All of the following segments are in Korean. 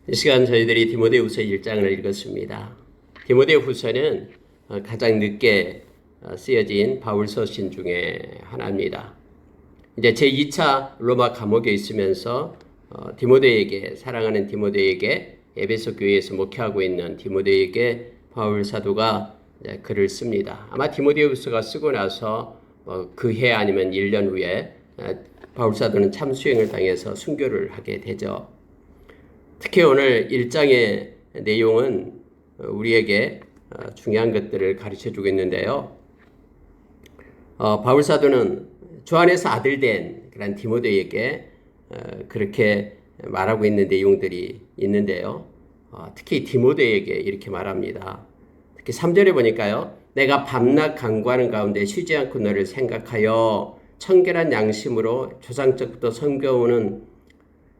이 시간 저희들이 디모데후서 1장을 읽었습니다. 디모데후서는 가장 늦게 쓰여진 바울 서신 중에 하나입니다. 이제 제2차 로마 감옥에 있으면서 디모데에게, 사랑하는 디모데에게, 에베소 교회에서 목회하고 있는 디모데에게 바울 사도가 글을 씁니다. 아마 디모데후서가 쓰고 나서 그해 아니면 1년 후에 바울 사도는 참수형을 당해서 순교를 하게 되죠. 특히 오늘 1장의 내용은 우리에게 중요한 것들을 가르쳐 주고 있는데요. 바울 사도는 주 안에서 아들된 그런 디모데에게 그렇게 말하고 있는 내용들이 있는데요. 특히 디모데에게 이렇게 말합니다. 특히 3절에 보니까요. 내가 밤낮 간구하는 가운데 쉬지 않고 너를 생각하여 청결한 양심으로 조상적부터 섬겨오는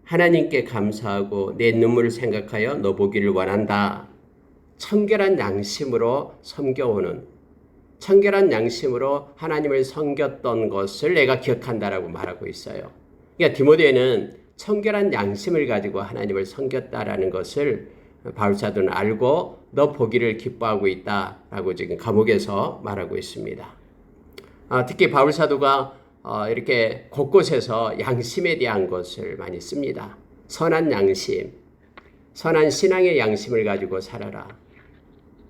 하나님께 감사하고 내 눈물을 생각하여 너 보기를 원한다. 청결한 양심으로 섬겨오는, 청결한 양심으로 하나님을 섬겼던 것을 내가 기억한다라고 말하고 있어요. 그러니까 디모데는 청결한 양심을 가지고 하나님을 섬겼다라는 것을 바울 사도는 알고 너 보기를 기뻐하고 있다라고 지금 감옥에서 말하고 있습니다. 특히 바울 사도가 이렇게 곳곳에서 양심에 대한 것을 많이 씁니다. 선한 양심, 선한 신앙의 양심을 가지고 살아라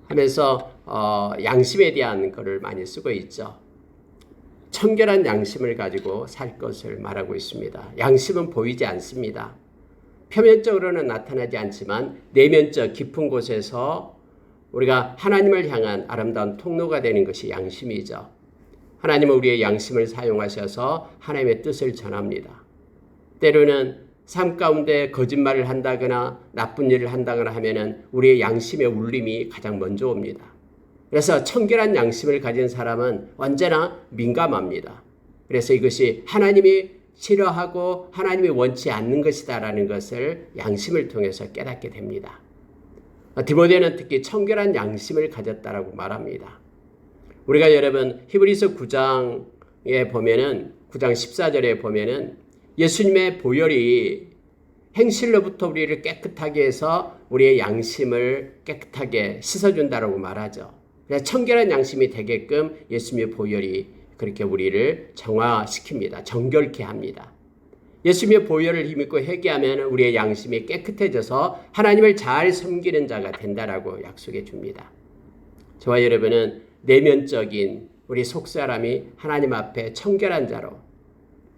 하면서 양심에 대한 것을 많이 쓰고 있죠. 청결한 양심을 가지고 살 것을 말하고 있습니다. 양심은 보이지 않습니다. 표면적으로는 나타나지 않지만 내면적 깊은 곳에서 우리가 하나님을 향한 아름다운 통로가 되는 것이 양심이죠. 하나님은 우리의 양심을 사용하셔서 하나님의 뜻을 전합니다. 때로는 삶 가운데 거짓말을 한다거나 나쁜 일을 한다거나 하면은 우리의 양심의 울림이 가장 먼저 옵니다. 그래서 청결한 양심을 가진 사람은 언제나 민감합니다. 그래서 이것이 하나님이 싫어하고 하나님이 원치 않는 것이다라는 것을 양심을 통해서 깨닫게 됩니다. 디모데는 특히 청결한 양심을 가졌다라고 말합니다. 우리가 여러분 히브리서 9장에 보면은 9장 14절에 보면은 예수님의 보혈이 행실로부터 우리를 깨끗하게 해서 우리의 양심을 깨끗하게 씻어준다라고 말하죠. 그래서 청결한 양심이 되게끔 예수님의 보혈이 그렇게 우리를 정화시킵니다. 정결케 합니다. 예수님의 보혈을 힘입고 회개하면 우리의 양심이 깨끗해져서 하나님을 잘 섬기는 자가 된다라고 약속해 줍니다. 저와 여러분은 내면적인 우리 속사람이 하나님 앞에 청결한 자로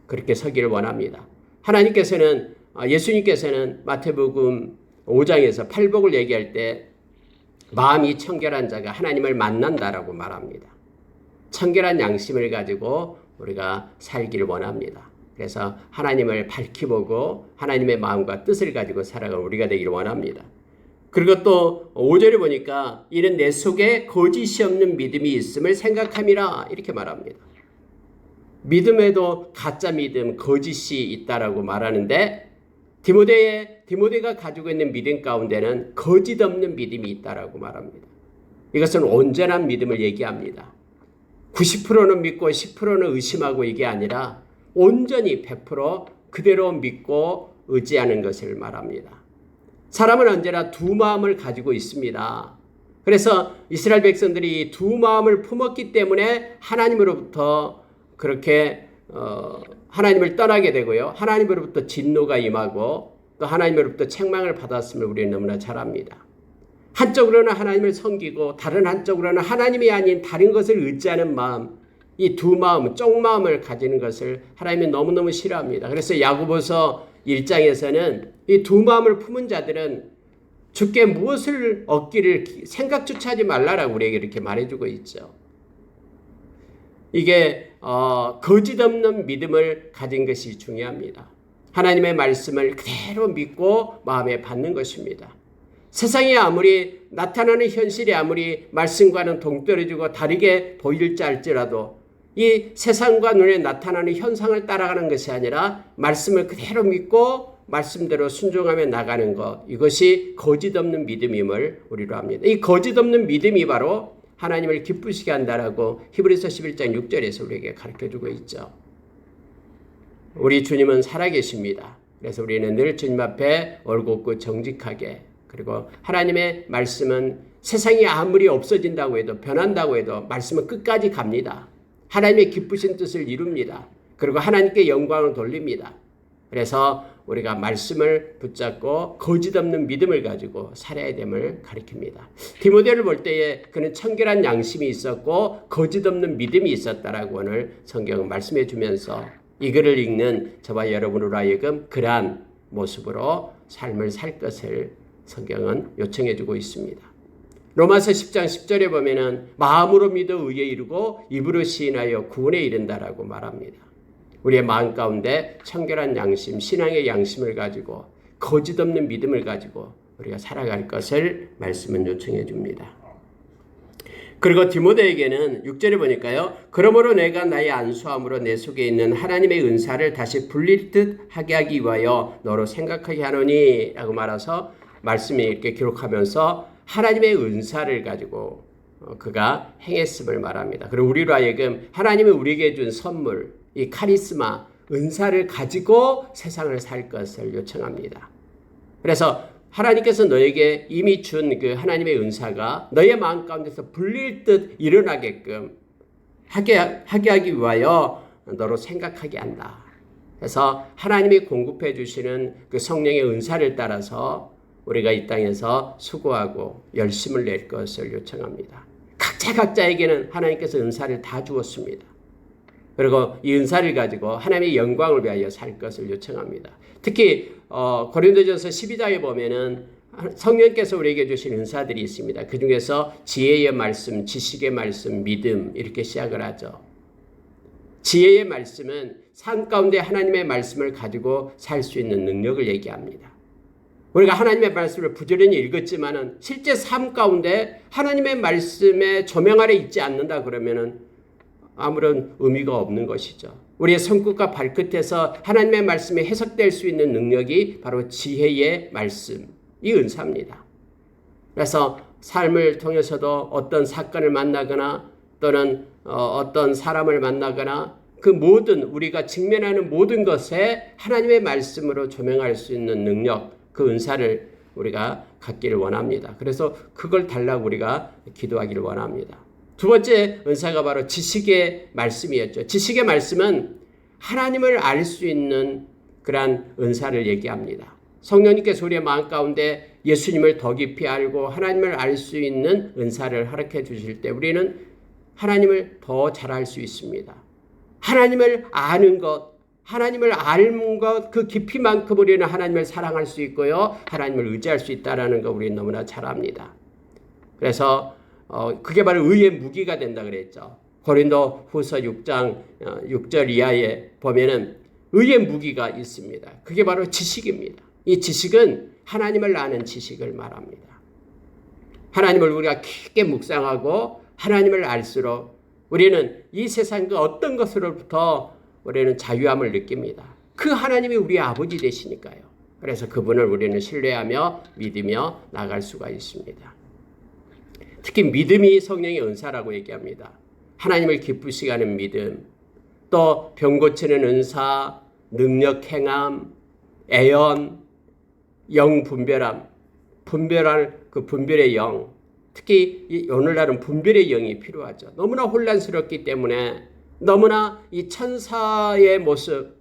그렇게 서기를 원합니다. 하나님께서는 예수님께서는 마태복음 5장에서 팔복을 얘기할 때 마음이 청결한 자가 하나님을 만난다라고 말합니다. 청결한 양심을 가지고 우리가 살기를 원합니다. 그래서 하나님을 밝히 보고 하나님의 마음과 뜻을 가지고 살아가는 우리가 되기를 원합니다. 그리고 또 5절에 보니까 이는 내 속에 거짓이 없는 믿음이 있음을 생각함이라 이렇게 말합니다. 믿음에도 가짜 믿음, 거짓이 있다라고 말하는데 디모데가 가지고 있는 믿음 가운데는 거짓 없는 믿음이 있다라고 말합니다. 이것은 온전한 믿음을 얘기합니다. 90%는 믿고 10%는 의심하고 이게 아니라 온전히 100% 그대로 믿고 의지하는 것을 말합니다. 사람은 언제나 두 마음을 가지고 있습니다. 그래서 이스라엘 백성들이 두 마음을 품었기 때문에 하나님으로부터 그렇게 하나님을 떠나게 되고요. 하나님으로부터 진노가 임하고 또 하나님으로부터 책망을 받았음을 우리는 너무나 잘 압니다. 한쪽으로는 하나님을 섬기고 다른 한쪽으로는 하나님이 아닌 다른 것을 의지하는 마음, 이 두 마음, 쪽마음을 가지는 것을 하나님이 너무너무 싫어합니다. 그래서 야고보서 1장에서는 이 두 마음을 품은 자들은 주께 무엇을 얻기를 생각조차 하지 말라라고 우리에게 이렇게 말해주고 있죠. 이게 거짓 없는 믿음을 가진 것이 중요합니다. 하나님의 말씀을 그대로 믿고 마음에 받는 것입니다. 세상이 아무리 나타나는 현실이 아무리 말씀과는 동떨어지고 다르게 보일지 알지라도 이 세상과 눈에 나타나는 현상을 따라가는 것이 아니라 말씀을 그대로 믿고 말씀대로 순종하며 나가는 것, 이것이 거짓 없는 믿음임을 우리로 합니다. 이 거짓 없는 믿음이 바로 하나님을 기쁘시게 한다라고 히브리서 11장 6절에서 우리에게 가르쳐주고 있죠. 우리 주님은 살아계십니다. 그래서 우리는 늘 주님 앞에 올곧고 정직하게, 그리고 하나님의 말씀은 세상이 아무리 없어진다고 해도, 변한다고 해도 말씀은 끝까지 갑니다. 하나님의 기쁘신 뜻을 이룹니다. 그리고 하나님께 영광을 돌립니다. 그래서 우리가 말씀을 붙잡고 거짓 없는 믿음을 가지고 살아야 됨을 가리킵니다. 디모데를 볼 때에 그는 청결한 양심이 있었고 거짓 없는 믿음이 있었다라고 오늘 성경은 말씀해 주면서 이 글을 읽는 저와 여러분으로 하여금 그러한 모습으로 삶을 살 것을 성경은 요청해 주고 있습니다. 로마서 10장 10절에 보면은 마음으로 믿어 의에 이르고 입으로 시인하여 구원에 이른다라고 말합니다. 우리의 마음 가운데 청결한 양심, 신앙의 양심을 가지고 거짓 없는 믿음을 가지고 우리가 살아갈 것을 말씀은 요청해 줍니다. 그리고 디모데에게는 6절에 보니까요. 그러므로 내가 나의 안수함으로 내 속에 있는 하나님의 은사를 다시 불릴 듯 하게 하기 위하여 너로 생각하게 하노니 라고 말해서 말씀이 이렇게 기록하면서 하나님의 은사를 가지고 그가 행했음을 말합니다. 그리고 우리로 하여금 하나님이 우리에게 준 선물, 이 카리스마, 은사를 가지고 세상을 살 것을 요청합니다. 그래서 하나님께서 너에게 이미 준 그 하나님의 은사가 너의 마음 가운데서 불릴 듯 일어나게끔 하게 하기 위하여 너로 생각하게 한다. 그래서 하나님이 공급해 주시는 그 성령의 은사를 따라서 우리가 이 땅에서 수고하고 열심을 낼 것을 요청합니다. 각자에게는 하나님께서 은사를 다 주었습니다. 그리고 이 은사를 가지고 하나님의 영광을 위하여 살 것을 요청합니다. 특히 고린도전서 12장에 보면은 성령께서 우리에게 주신 은사들이 있습니다. 그 중에서 지혜의 말씀, 지식의 말씀, 믿음 이렇게 시작을 하죠. 지혜의 말씀은 삶 가운데 하나님의 말씀을 가지고 살 수 있는 능력을 얘기합니다. 우리가 하나님의 말씀을 부지런히 읽었지만은 실제 삶 가운데 하나님의 말씀에 조명 아래 있지 않는다 그러면은 아무런 의미가 없는 것이죠. 우리의 손끝과 발끝에서 하나님의 말씀이 해석될 수 있는 능력이 바로 지혜의 말씀, 이 은사입니다. 그래서 삶을 통해서도 어떤 사건을 만나거나 또는 어떤 사람을 만나거나 그 모든 우리가 직면하는 모든 것에 하나님의 말씀으로 조명할 수 있는 능력, 그 은사를 우리가 갖기를 원합니다. 그래서 그걸 달라고 우리가 기도하기를 원합니다. 두 번째 은사가 바로 지식의 말씀이었죠. 지식의 말씀은 하나님을 알 수 있는 그러한 은사를 얘기합니다. 성령님께서 우리의 마음 가운데 예수님을 더 깊이 알고 하나님을 알 수 있는 은사를 허락해 주실 때 우리는 하나님을 더 잘 알 수 있습니다. 하나님을 아는 것, 하나님을 아는 것 그 깊이만큼 우리는 하나님을 사랑할 수 있고요. 하나님을 의지할 수 있다는 거 우리는 너무나 잘 압니다. 그래서 그게 바로 의의 무기가 된다 그랬죠. 고린도 후서 6장 6절 이하에 보면은 의의 무기가 있습니다. 그게 바로 지식입니다. 이 지식은 하나님을 아는 지식을 말합니다. 하나님을 우리가 깊게 묵상하고 하나님을 알수록 우리는 이 세상 그 어떤 것으로부터 우리는 자유함을 느낍니다. 그 하나님이 우리 아버지 되시니까요. 그래서 그분을 우리는 신뢰하며 믿으며 나갈 수가 있습니다. 특히 믿음이 성령의 은사라고 얘기합니다. 하나님을 기쁘시게 하는 믿음, 또 병 고치는 은사, 능력 행함, 애언, 영 분별함, 분별할 그 분별의 영, 특히 오늘날은 분별의 영이 필요하죠. 너무나 혼란스럽기 때문에 너무나 이 천사의 모습,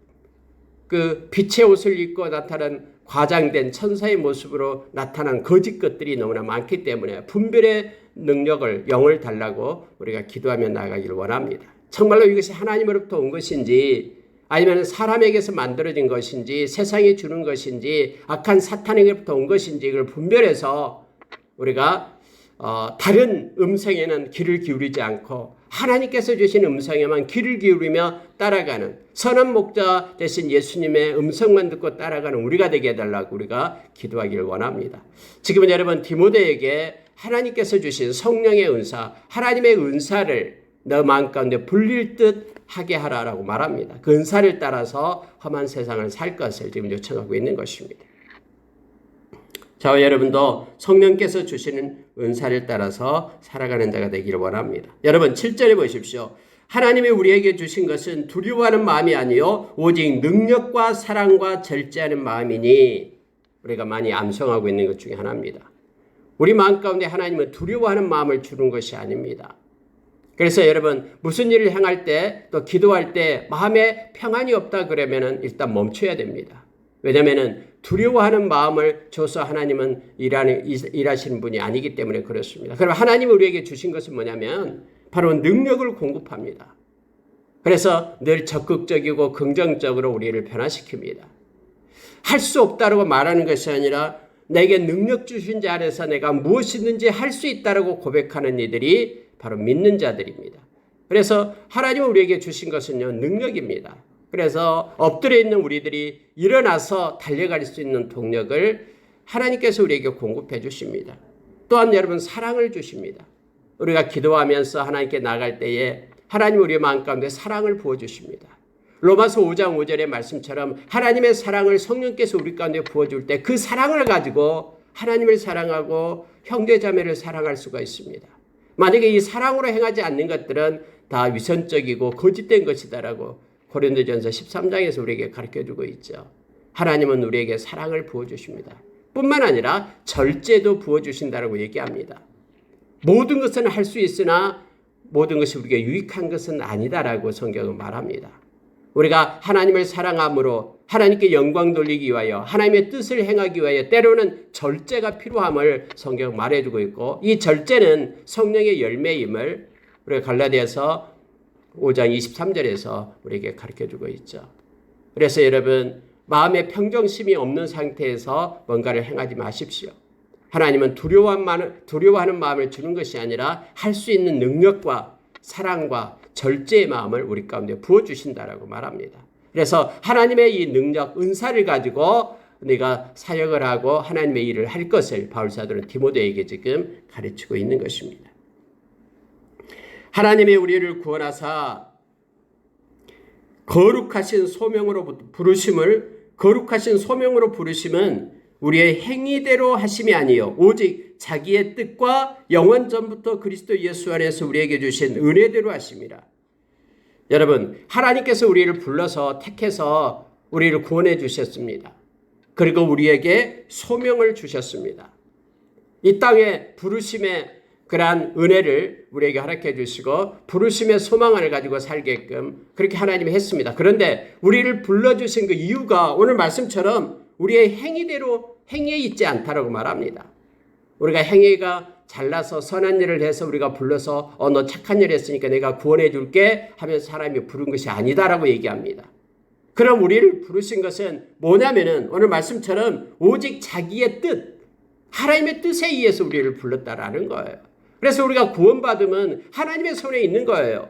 그 빛의 옷을 입고 나타난 과장된 천사의 모습으로 나타난 거짓 것들이 너무나 많기 때문에 분별의 능력을, 영을 달라고 우리가 기도하며 나가기를 원합니다. 정말로 이것이 하나님으로부터 온 것인지 아니면 사람에게서 만들어진 것인지 세상이 주는 것인지 악한 사탄에게부터 온 것인지 이걸 분별해서 우리가 다른 음성에는 귀를 기울이지 않고 하나님께서 주신 음성에만 귀를 기울이며 따라가는 선한 목자 대신 예수님의 음성만 듣고 따라가는 우리가 되게 해달라고 우리가 기도하기를 원합니다. 지금은 여러분 디모데에게 하나님께서 주신 성령의 은사, 하나님의 은사를 너 마음 가운데 불릴 듯 하게 하라라고 말합니다. 그 은사를 따라서 험한 세상을 살 것을 지금 요청하고 있는 것입니다. 저와 여러분도 성령께서 주시는 은사를 따라서 살아가는 자가 되기를 원합니다. 여러분 7절에 보십시오. 하나님이 우리에게 주신 것은 두려워하는 마음이 아니요 오직 능력과 사랑과 절제하는 마음이니 우리가 많이 암송하고 있는 것 중에 하나입니다. 우리 마음 가운데 하나님은 두려워하는 마음을 주는 것이 아닙니다. 그래서 여러분 무슨 일을 행할 때 또 기도할 때 마음에 평안이 없다 그러면 일단 멈춰야 됩니다. 왜냐하면 두려워하는 마음을 줘서 하나님은 일하시는 분이 아니기 때문에 그렇습니다. 그럼 하나님이 우리에게 주신 것은 뭐냐면 바로 능력을 공급합니다. 그래서 늘 적극적이고 긍정적으로 우리를 변화시킵니다. 할 수 없다고 말하는 것이 아니라 내게 능력 주신 자 안에서 내가 무엇이든지 할 수 있다고 고백하는 이들이 바로 믿는 자들입니다. 그래서 하나님은 우리에게 주신 것은요 능력입니다. 그래서 엎드려 있는 우리들이 일어나서 달려갈 수 있는 동력을 하나님께서 우리에게 공급해 주십니다. 또한 여러분 사랑을 주십니다. 우리가 기도하면서 하나님께 나갈 때에 하나님 우리의 마음 가운데 사랑을 부어주십니다. 로마서 5장 5절의 말씀처럼 하나님의 사랑을 성령께서 우리 가운데 부어줄 때 그 사랑을 가지고 하나님을 사랑하고 형제자매를 사랑할 수가 있습니다. 만약에 이 사랑으로 행하지 않는 것들은 다 위선적이고 거짓된 것이다라고 고린도전서 13장에서 우리에게 가르쳐주고 있죠. 하나님은 우리에게 사랑을 부어주십니다. 뿐만 아니라 절제도 부어주신다라고 얘기합니다. 모든 것은 할 수 있으나 모든 것이 우리에게 유익한 것은 아니다라고 성경은 말합니다. 우리가 하나님을 사랑함으로 하나님께 영광 돌리기 위하여 하나님의 뜻을 행하기 위하여 때로는 절제가 필요함을 성경은 말해주고 있고 이 절제는 성령의 열매임을 우리가 갈라디아서 5장 23절에서 우리에게 가르쳐주고 있죠. 그래서 여러분 마음의 평정심이 없는 상태에서 뭔가를 행하지 마십시오. 하나님은 두려워하는 마음을 주는 것이 아니라 할 수 있는 능력과 사랑과 절제의 마음을 우리 가운데 부어주신다라고 말합니다. 그래서 하나님의 이 능력, 은사를 가지고 네가 사역을 하고 하나님의 일을 할 것을 바울사도는 디모데에게 지금 가르치고 있는 것입니다. 하나님의 우리를 구원하사 거룩하신 소명으로 부르심은 우리의 행위대로 하심이 아니요 오직 자기의 뜻과 영원 전부터 그리스도 예수 안에서 우리에게 주신 은혜대로 하심이라. 여러분 하나님께서 우리를 불러서 택해서 우리를 구원해 주셨습니다. 그리고 우리에게 소명을 주셨습니다. 이 땅에 부르심의 그러한 은혜를 우리에게 허락해 주시고 부르심의 소망을 가지고 살게끔 그렇게 하나님이 했습니다. 그런데 우리를 불러주신 그 이유가 오늘 말씀처럼 우리의 행위에 있지 않다라고 말합니다. 우리가 행위가 잘나서 선한 일을 해서 우리가 불러서 너 착한 일 했으니까 내가 구원해 줄게 하면서 사람이 부른 것이 아니다라고 얘기합니다. 그럼 우리를 부르신 것은 뭐냐면은 오늘 말씀처럼 오직 자기의 뜻, 하나님의 뜻에 의해서 우리를 불렀다라는 거예요. 그래서 우리가 구원받으면 하나님의 손에 있는 거예요.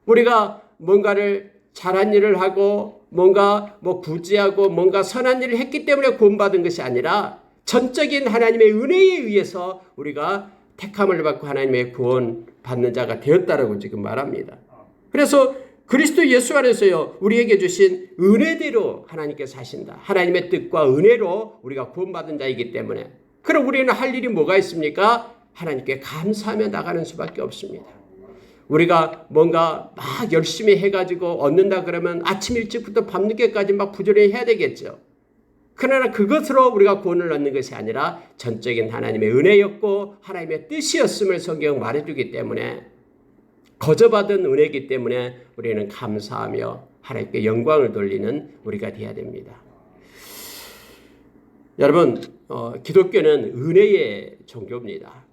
우리가 뭔가를 잘한 일을 하고 뭔가 구제하고 뭔가 선한 일을 했기 때문에 구원받은 것이 아니라 전적인 하나님의 은혜에 의해서 우리가 택함을 받고 하나님의 구원받는 자가 되었다라고 지금 말합니다. 그래서 그리스도 예수 안에서요 우리에게 주신 은혜대로 하나님께서 하신다. 하나님의 뜻과 은혜로 우리가 구원받은 자이기 때문에 그럼 우리는 할 일이 뭐가 있습니까? 하나님께 감사하며 나가는 수밖에 없습니다. 우리가 뭔가 막 열심히 해가지고 얻는다 그러면 아침 일찍부터 밤늦게까지 막 부지런히 해야 되겠죠. 그러나 그것으로 우리가 구원을 얻는 것이 아니라 전적인 하나님의 은혜였고 하나님의 뜻이었음을 성경은 말해주기 때문에 거저받은 은혜이기 때문에 우리는 감사하며 하나님께 영광을 돌리는 우리가 되어야 됩니다. 여러분 기독교는 은혜의 종교입니다.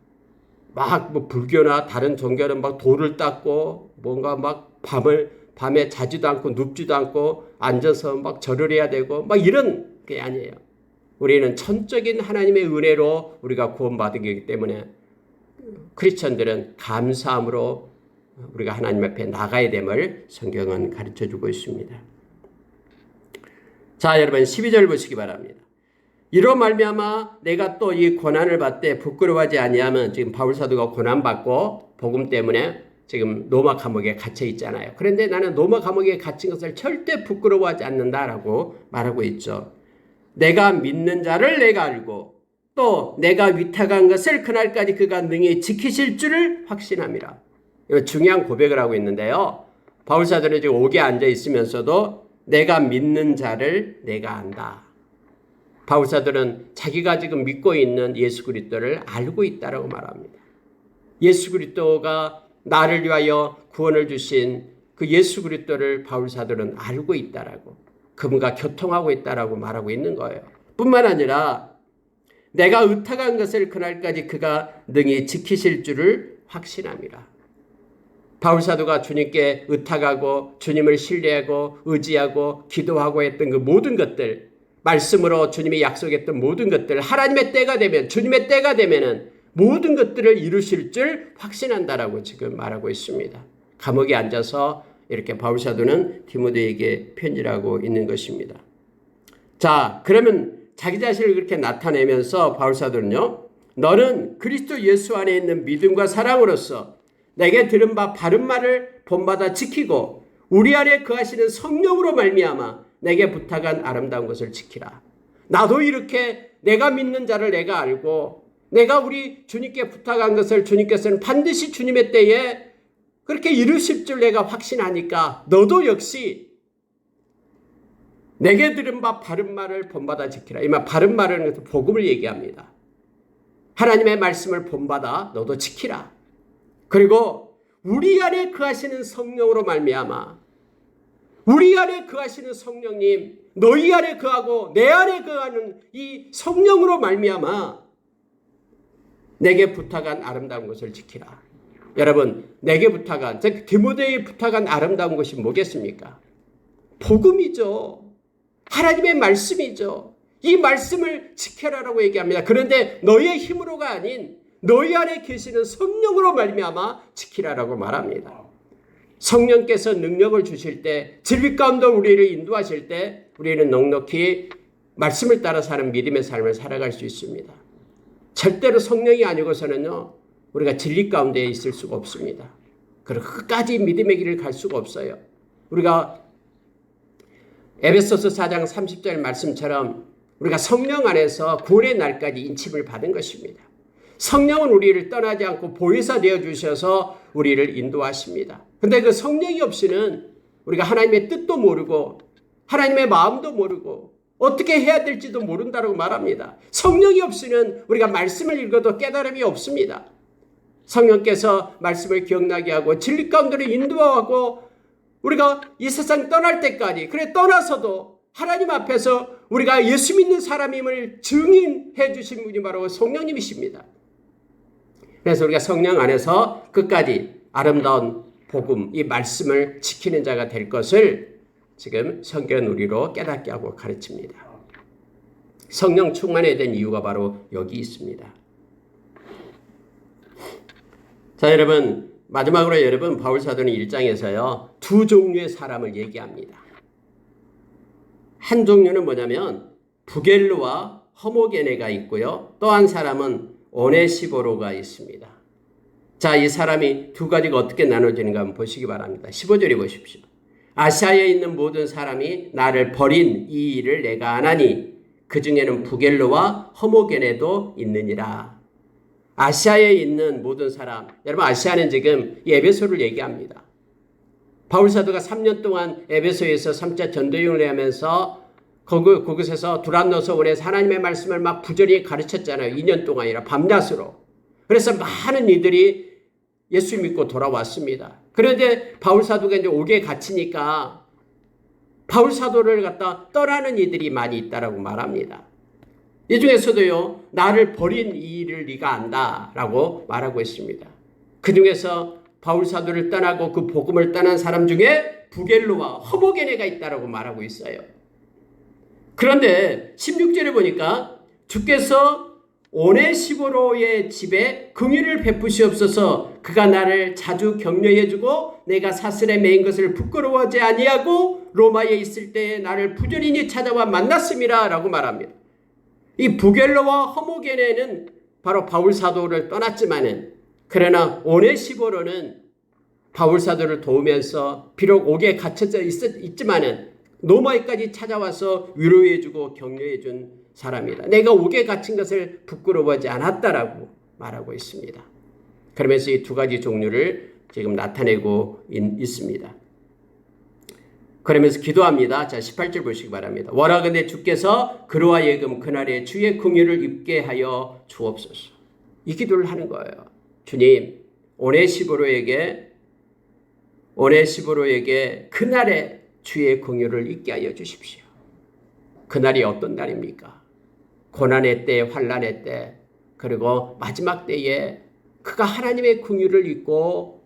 막 불교나 다른 종교는 막 돌을 닦고 뭔가 막 밤에 자지도 않고 눕지도 않고 앉아서 막 절을 해야 되고 막 이런 게 아니에요. 우리는 천적인 하나님의 은혜로 우리가 구원받은 거기 때문에 크리스천들은 감사함으로 우리가 하나님 앞에 나가야 됨을 성경은 가르쳐주고 있습니다. 자 여러분 12절 보시기 바랍니다. 이로 말미암아 내가 또 이 고난을 받되 부끄러워하지 아니하면 지금 바울사도가 고난받고 복음 때문에 지금 로마 감옥에 갇혀 있잖아요. 그런데 나는 로마 감옥에 갇힌 것을 절대 부끄러워하지 않는다라고 말하고 있죠. 내가 믿는 자를 내가 알고 또 내가 위탁한 것을 그날까지 그가 능히 지키실 줄을 확신함이라. 이거 중요한 고백을 하고 있는데요. 바울 사도는 지금 옥에 앉아 있으면서도 내가 믿는 자를 내가 안다. 바울 사도는 자기가 지금 믿고 있는 예수 그리스도를 알고 있다라고 말합니다. 예수 그리스도가 나를 위하여 구원을 주신 그 예수 그리스도를 바울 사도는 알고 있다라고, 그분과 교통하고 있다라고 말하고 있는 거예요. 뿐만 아니라 내가 의탁한 것을 그날까지 그가 능히 지키실 줄을 확신합니다. 바울 사도가 주님께 의탁하고 주님을 신뢰하고 의지하고 기도하고 했던 그 모든 것들, 말씀으로 주님이 약속했던 모든 것들, 하나님의 때가 되면, 주님의 때가 되면은 모든 것들을 이루실 줄 확신한다라고 지금 말하고 있습니다. 감옥에 앉아서 이렇게 바울 사도는 디모데에게 편지를 하고 있는 것입니다. 자, 그러면 자기 자신을 그렇게 나타내면서 바울 사도는요, 너는 그리스도 예수 안에 있는 믿음과 사랑으로서 내게 들은 바 바른 말을 본받아 지키고 우리 안에 거하시는 성령으로 말미암아 내게 부탁한 아름다운 것을 지키라. 나도 이렇게 내가 믿는 자를 내가 알고 내가 우리 주님께 부탁한 것을 주님께서는 반드시 주님의 때에 그렇게 이루실 줄 내가 확신하니까 너도 역시 내게 들은 바 바른 말을 본받아 지키라. 이 말 바른 말은 복음을 얘기합니다. 하나님의 말씀을 본받아 너도 지키라. 그리고 우리 안에 거하시는 성령으로 말미암아, 우리 안에 거하시는 성령님, 너희 안에 거하고 내 안에 거하는 이 성령으로 말미암아 내게 부탁한 아름다운 것을 지키라. 여러분, 내게 부탁한, 즉 디모데에 부탁한 아름다운 것이 뭐겠습니까? 복음이죠. 하나님의 말씀이죠. 이 말씀을 지켜라라고 얘기합니다. 그런데 너의 힘으로가 아닌 너희 안에 계시는 성령으로 말미암아 지키라라고 말합니다. 성령께서 능력을 주실 때, 진리 가운데 우리를 인도하실 때 우리는 넉넉히 말씀을 따라 사는 믿음의 삶을 살아갈 수 있습니다. 절대로 성령이 아니고서는요, 우리가 진리 가운데 있을 수가 없습니다. 그리고 끝까지 믿음의 길을 갈 수가 없어요. 우리가 에베소서 4장 30절 말씀처럼 우리가 성령 안에서 구원의 날까지 인침을 받은 것입니다. 성령은 우리를 떠나지 않고 보혜사 되어주셔서 우리를 인도하십니다. 근데 그 성령이 없이는 우리가 하나님의 뜻도 모르고 하나님의 마음도 모르고 어떻게 해야 될지도 모른다고 말합니다. 성령이 없이는 우리가 말씀을 읽어도 깨달음이 없습니다. 성령께서 말씀을 기억나게 하고 진리 가운데로 인도하고 우리가 이 세상 떠날 때까지, 그래 떠나서도 하나님 앞에서 우리가 예수 믿는 사람임을 증인해 주신 분이 바로 성령님이십니다. 그래서 우리가 성령 안에서 끝까지 아름다운 복음, 이 말씀을 지키는 자가 될 것을 지금 성경은 우리로 깨닫게 하고 가르칩니다. 성령 충만해야 된 이유가 바로 여기 있습니다. 자, 여러분, 마지막으로 여러분, 바울 사도는 1장에서요, 두 종류의 사람을 얘기합니다. 한 종류는 뭐냐면 부겔로와 허모게네가 있고요. 또 한 사람은 오네시보로가 있습니다. 자, 이 사람이 두 가지가 어떻게 나눠지는가 한번 보시기 바랍니다. 15절에 보십시오. 아시아에 있는 모든 사람이 나를 버린 이 일을 내가 아나니 그 중에는 부겔로와 허모게네도 있느니라. 아시아에 있는 모든 사람, 여러분 아시아는 지금 에베소를 얘기합니다. 바울 사도가 3년 동안 에베소에서 3차 전도여행을 하면서 그곳에서 두란노서 원에서 하나님의 말씀을 막 부지런히 가르쳤잖아요. 2년 동안이나 밤낮으로. 그래서 많은 이들이 예수 믿고 돌아왔습니다. 그런데 바울 사도가 이제 옥에 갇히니까 바울 사도를 갖다 떠나는 이들이 많이 있다라고 말합니다. 이 중에서도요, 나를 버린 이 일을 네가 안다라고 말하고 있습니다. 그 중에서 바울 사도를 떠나고 그 복음을 떠난 사람 중에 부겔로와 허모게네가 있다라고 말하고 있어요. 그런데 16절에 보니까 주께서 오네시보로의 집에 긍휼을 베푸시옵소서. 그가 나를 자주 격려해주고 내가 사슬에 매인 것을 부끄러워하지 아니하고 로마에 있을 때에 나를 부지런히 찾아와 만났음이라 라고 말합니다. 이 부겔로와 허모게네는 바로 바울 사도를 떠났지만은, 그러나 오네시보로는 바울 사도를 도우면서 비록 옥에 갇혀져 있지만은 로마에까지 찾아와서 위로해주고 격려해준 사람이다. 내가 옥에 갇힌 것을 부끄러워하지 않았다라고 말하고 있습니다. 그러면서 이 두 가지 종류를 지금 나타내고 있습니다. 그러면서 기도합니다. 자, 18절 보시기 바랍니다. 원하건대 주께서 그로 하여금 그날에 주의 긍휼을 입게 하여 주옵소서. 이 기도를 하는 거예요. 주님, 오네시보로에게 그날에 주의 긍휼을 입게 하여 주십시오. 그날이 어떤 날입니까? 고난의 때, 환난의 때, 그리고 마지막 때에 그가 하나님의 긍휼을 입고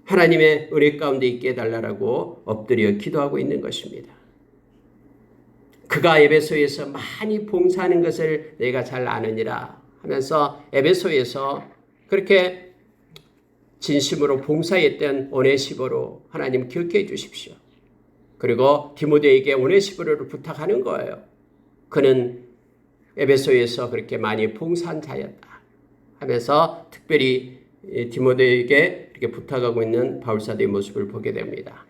하나님의 은혜 가운데 있게 해달라고 엎드려 기도하고 있는 것입니다. 그가 에베소에서 많이 봉사하는 것을 내가 잘 아느니라 하면서 에베소에서 그렇게 진심으로 봉사했던 오네시보로 하나님 기억해 주십시오. 그리고 디모데에게 오네시보로를 부탁하는 거예요. 그는 에베소에서 그렇게 많이 봉사한 자였다 하면서 특별히 디모데에게 이렇게 부탁하고 있는 바울사도의 모습을 보게 됩니다.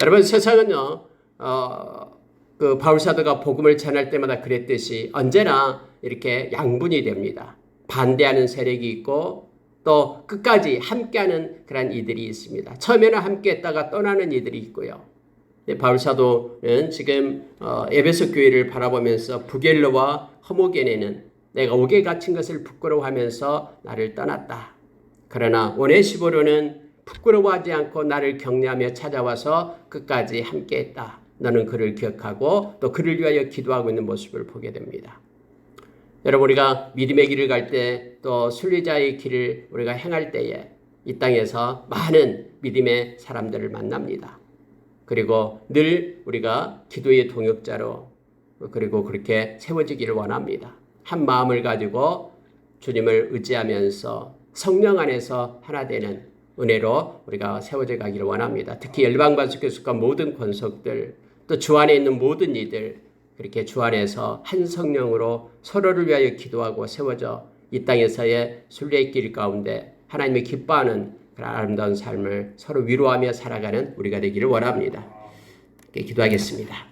여러분, 세상은요, 그 바울사도가 복음을 전할 때마다 그랬듯이 언제나 이렇게 양분이 됩니다. 반대하는 세력이 있고 또 끝까지 함께하는 그런 이들이 있습니다. 처음에는 함께했다가 떠나는 이들이 있고요. 바울사도는 지금 에베소 교회를 바라보면서 부겔로와 허모게네는 내가 옥에 갇힌 것을 부끄러워하면서 나를 떠났다. 그러나 오네시보로는 부끄러워하지 않고 나를 격려하며 찾아와서 끝까지 함께했다. 너는 그를 기억하고 또 그를 위하여 기도하고 있는 모습을 보게 됩니다. 여러분, 우리가 믿음의 길을 갈 때 또 순례자의 길을 우리가 행할 때에 이 땅에서 많은 믿음의 사람들을 만납니다. 그리고 늘 우리가 기도의 동역자로 그리고 그렇게 세워지기를 원합니다. 한 마음을 가지고 주님을 의지하면서 성령 안에서 하나 되는 은혜로 우리가 세워져 가기를 원합니다. 특히 열방반석교숙과 모든 권속들 또 주 안에 있는 모든 이들 그렇게 주 안에서 한 성령으로 서로를 위하여 기도하고 세워져 이 땅에서의 순례의 길 가운데 하나님이 기뻐하는 그런 아름다운 삶을 서로 위로하며 살아가는 우리가 되기를 원합니다. 기도하겠습니다.